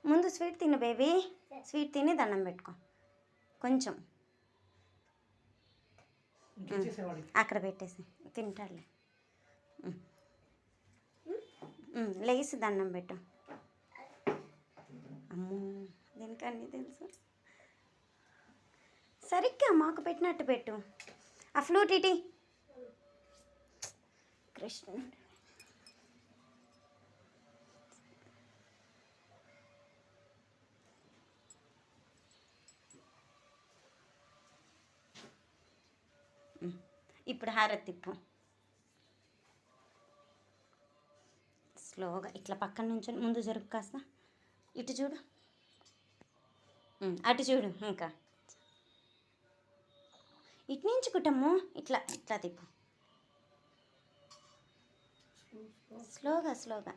ముందు స్వీట్ తిను baby, sweet తిని దండం పెట్టుకో. కొంచెం అక్కడ పెట్టేసి తింటాడులే. లేసి దండం పెట్టు. అమ్మో దీనికి అన్నీ తెలుసు. సరిగ్గా మాకు పెట్టినట్టు పెట్టు. ఆ ఫ్లూట్ ఇటీ కృష్ణుడు. ఇప్పుడు హారతి తిప్పు. స్లోగా ఇట్లా పక్కన నుంచి ముందు జరుగు, కాస్త ఇటు చూడు, అటు చూడు, ఇంకా ఇటు నుంచి కుట్టమ్ము. ఇట్లా ఇట్లా తిప్పు, స్లోగా స్లోగా.